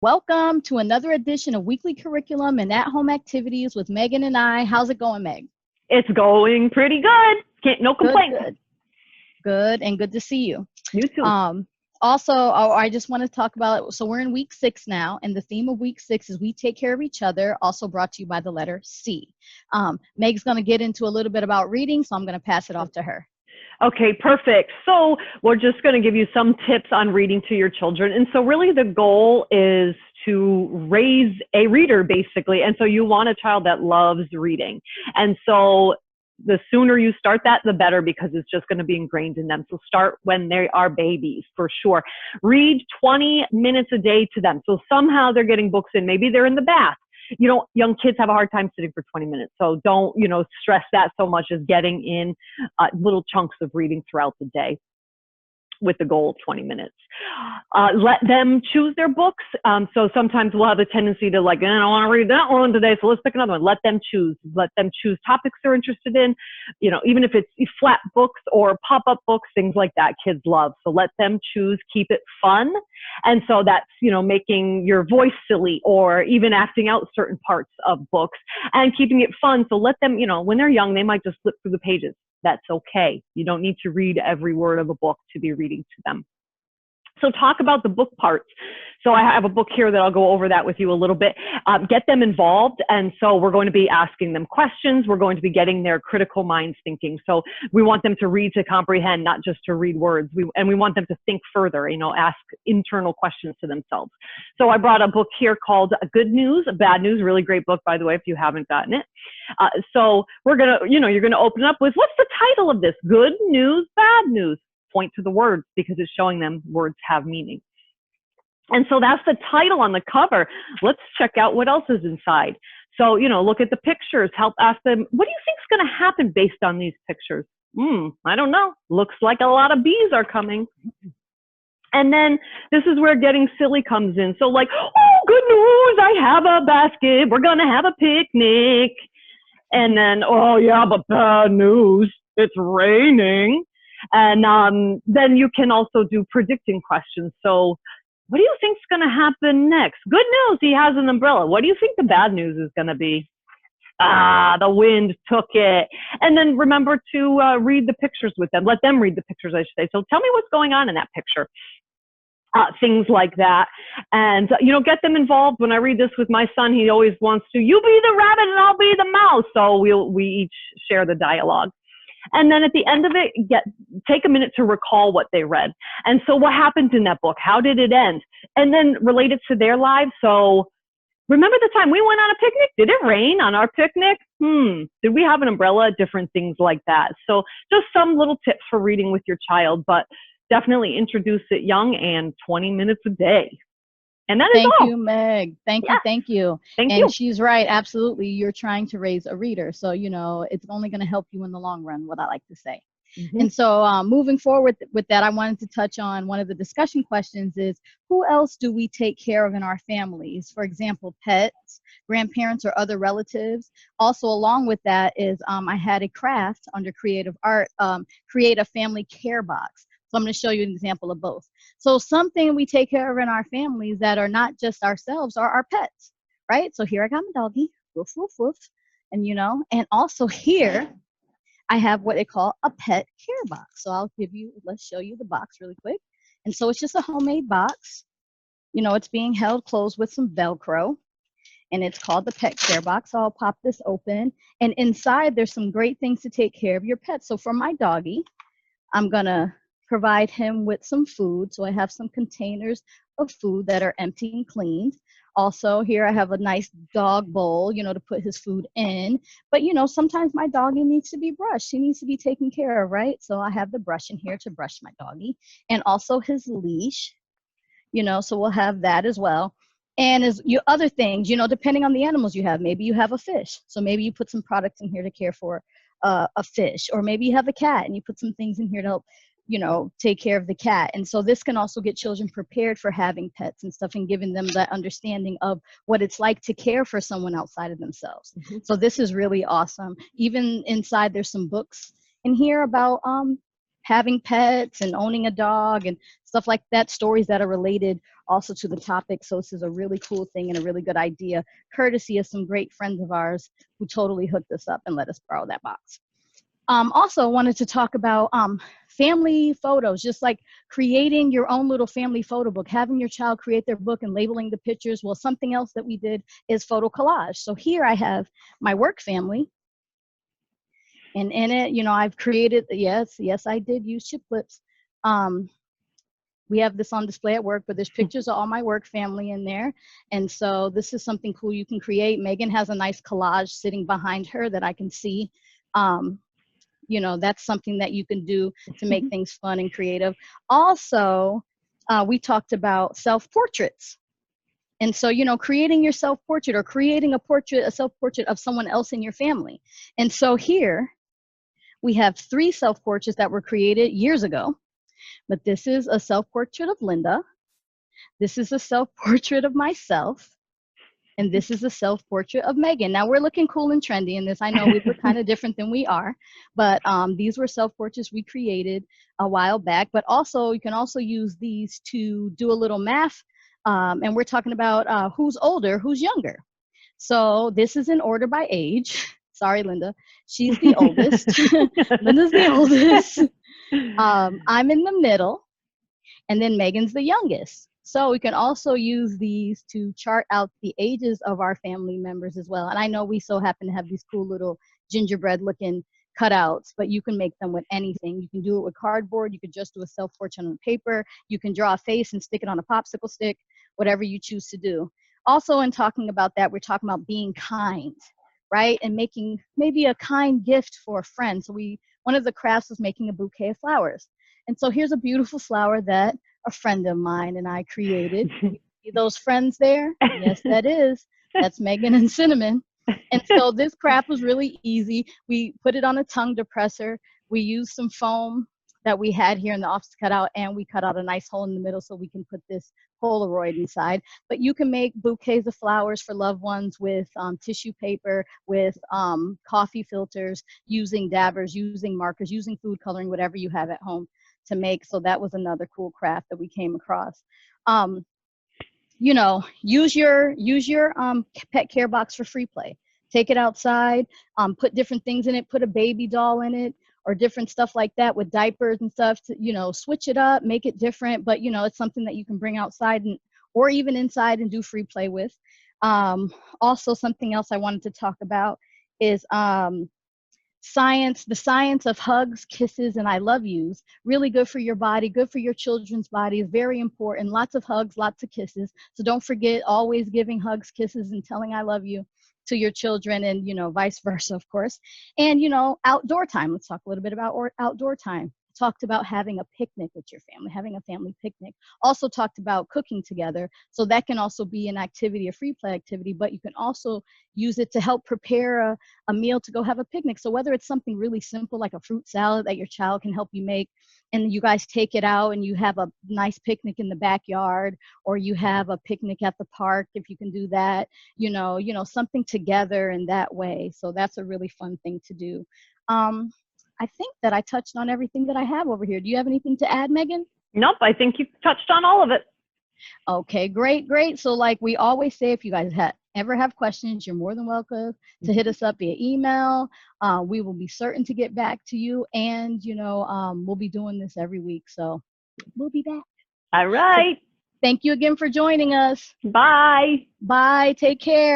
Welcome to another edition of Weekly Curriculum and At-Home Activities with Megan and I. How's it going, Meg? It's going pretty good. No complaints. Good, and good to see you. You too. Also, I just want to talk about, so we're in week 6 now, and the theme of week 6 is we take care of each other, also brought to you by the letter C. Meg's going to get into a little bit about reading, so I'm going to pass it off to her. Okay, perfect. So we're just going to give you some tips on reading to your children. And so really the goal is to raise a reader, basically. And so you want a child that loves reading. And so the sooner you start that, the better, because it's just going to be ingrained in them. So start when they are babies, for sure. Read 20 minutes a day to them. So somehow they're getting books in. Maybe they're in the bath. Young kids have a hard time sitting for 20 minutes. So don't, stress that so much as getting in little chunks of reading throughout the day with the goal of 20 minutes. Let them choose their books. So sometimes we'll have a tendency to I don't want to read that one today, so let's pick another one. Let them choose. Let them choose topics they're interested in, even if it's flat books or pop-up books, things like that kids love. So let them choose, keep it fun. And so that's, making your voice silly or even acting out certain parts of books and keeping it fun. So let them, when they're young, they might just flip through the pages. That's okay. You don't need to read every word of a book to be reading to them. So talk about the book parts. So I have a book here that I'll go over that with you a little bit. Get them involved. And so we're going to be asking them questions. We're going to be getting their critical minds thinking. So we want them to read to comprehend, not just to read words. And we want them to think further, ask internal questions to themselves. So I brought a book here called Good News, Bad News, really great book, by the way, if you haven't gotten it. So we're going to, you're going to open up with, what's the title of this? Good News, Bad News. Point to the words because it's showing them words have meaning. And so that's the title on the cover. Let's check out what else is inside. So, look at the pictures, help ask them, what do you think is going to happen based on these pictures? I don't know. Looks like a lot of bees are coming. And then this is where getting silly comes in. So oh, good news, I have a basket. We're going to have a picnic. And then, oh yeah, but bad news, it's raining. And then you can also do predicting questions. So what do you think is going to happen next? Good news, he has an umbrella. What do you think the bad news is going to be? The wind took it. And then remember to read the pictures with them. Let them read the pictures, I should say. So tell me what's going on in that picture. Things like that. And, get them involved. When I read this with my son, he always wants to, you be the rabbit and I'll be the mouse. So we each share the dialogue. And then at the end of it, take a minute to recall what they read. And so what happened in that book? How did it end? And then relate it to their lives. So remember the time we went on a picnic? Did it rain on our picnic? Did we have an umbrella? Different things like that. So just some little tips for reading with your child, but definitely introduce it young and 20 minutes a day. And that is all. Thank you, Meg. Thank you. Thank you. She's right. Absolutely. You're trying to raise a reader. So, it's only going to help you in the long run, what I like to say. Mm-hmm. And so moving forward with that, I wanted to touch on one of the discussion questions is, who else do we take care of in our families? For example, pets, grandparents, or other relatives. Also, along with that is I had a craft under creative art, create a family care box. So I'm going to show you an example of both. So something we take care of in our families that are not just ourselves are our pets, right? So here I got my doggy, woof, woof, woof. And, and also here I have what they call a pet care box. So let's show you the box really quick. And so it's just a homemade box. It's being held closed with some Velcro. And it's called the pet care box. So I'll pop this open. And inside there's some great things to take care of your pets. So for my doggy, I'm going to provide him with some food. So I have some containers of food that are empty and cleaned. Also, here I have a nice dog bowl, to put his food in. But, sometimes my doggy needs to be brushed. He needs to be taken care of, right? So I have the brush in here to brush my doggy. And also his leash, so we'll have that as well. And as other things, depending on the animals you have, maybe you have a fish. So maybe you put some products in here to care for a fish. Or maybe you have a cat and you put some things in here to help take care of the cat. And so this can also get children prepared for having pets and stuff and giving them that understanding of what it's like to care for someone outside of themselves. Mm-hmm. So this is really awesome. Even inside, there's some books in here about having pets and owning a dog and stuff like that, stories that are related also to the topic. So this is a really cool thing and a really good idea, courtesy of some great friends of ours who totally hooked us up and let us borrow that box. Also wanted to talk about family photos, just like creating your own little family photo book, having your child create their book and labeling the pictures. Well, something else that we did is photo collage. So here I have my work family. And in it, you know, I've created, yes, I did use chip clips. We have this on display at work, but there's pictures of all my work family in there. And so this is something cool you can create. Megan has a nice collage sitting behind her that I can see. You know, that's something that you can do to make things fun and creative. Also, we talked about self-portraits. And so, you know, creating your self-portrait or creating a self-portrait of someone else in your family. And so here we have 3 self-portraits that were created years ago. But this is a self-portrait of Linda. This is a self-portrait of myself. And this is a self-portrait of Megan. Now we're looking cool and trendy in this. I know we look kind of different than we are, but these were self-portraits we created a while back. But also, you can also use these to do a little math. And we're talking about who's older, who's younger. So this is in order by age. Sorry, Linda. She's the oldest. Linda's the oldest. I'm in the middle, and then Megan's the youngest. So we can also use these to chart out the ages of our family members as well. And I know we so happen to have these cool little gingerbread looking cutouts, but you can make them with anything. You can do it with cardboard. You could just do a self-portrait on paper. You can draw a face and stick it on a popsicle stick, whatever you choose to do. Also, in talking about that, we're talking about being kind, right? And making maybe a kind gift for a friend. So one of the crafts was making a bouquet of flowers. And so here's a beautiful flower that a friend of mine and I created. See those friends there? Yes, that's Megan and Cinnamon. And so this craft was really easy. We put it on a tongue depressor. We used some foam that we had here in the office to cut out, and we cut out a nice hole in the middle so we can put this Polaroid inside. But you can make bouquets of flowers for loved ones with tissue paper, with coffee filters, using dabbers, using markers, using food coloring, whatever you have at home to make. So that was another cool craft that we came across. You know, use your pet care box for free play. Take it outside, put different things in it, put a baby doll in it, or different stuff like that with diapers and stuff to, you know, switch it up, make it different. But, you know, it's something that you can bring outside or even inside and do free play with. Also, something else I wanted to talk about is the science of hugs, kisses, and I love yous. Really good for your body, good for your children's bodies, very important. Lots of hugs, lots of kisses. So don't forget, always giving hugs, kisses, and telling I love you to your children, and, you know, vice versa, of course. And, you know, outdoor time. Let's talk a little bit about outdoor time. Talked about having a picnic with your family, having a family picnic. Also talked about cooking together. So that can also be an activity, a free play activity, but you can also use it to help prepare a meal to go have a picnic. So whether it's something really simple like a fruit salad that your child can help you make, and you guys take it out and you have a nice picnic in the backyard, or you have a picnic at the park, if you can do that, you know, something together in that way. So that's a really fun thing to do. I think that I touched on everything that I have over here. Do you have anything to add, Megan? Nope, I think you touched on all of it. Okay, great. So like we always say, if you guys ever have questions, you're more than welcome to hit us up via email. We will be certain to get back to you. And, you know, we'll be doing this every week. So we'll be back. All right. So thank you again for joining us. Bye. Bye. Take care.